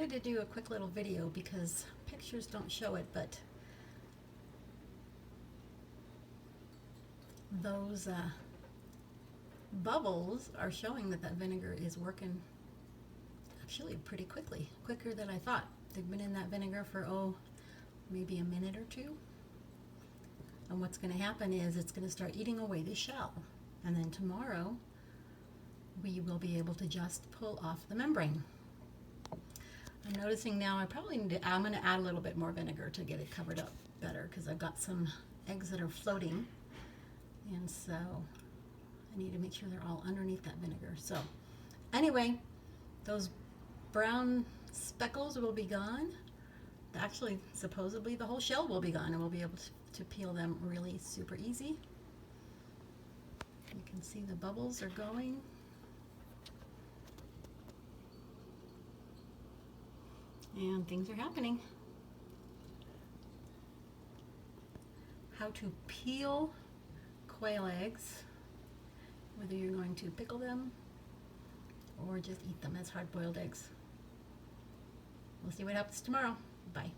wanted to do a quick little video because pictures don't show it, but those bubbles are showing that that vinegar is working actually pretty quickly, quicker than I thought. They've been in that vinegar for, maybe a minute or two. And what's going to happen is it's going to start eating away the shell. And then tomorrow we will be able to just pull off the membrane. I'm noticing now I'm going to add a little bit more vinegar to get it covered up better because I've got some eggs that are floating. And so I need to make sure they're all underneath that vinegar. So anyway, those brown speckles will be gone. Actually, supposedly the whole shell will be gone, and we'll be able to peel them really super easy. You can see the bubbles are going. And things are happening. How to peel quail eggs, whether you're going to pickle them or just eat them as hard-boiled eggs. We'll see what happens tomorrow. Bye.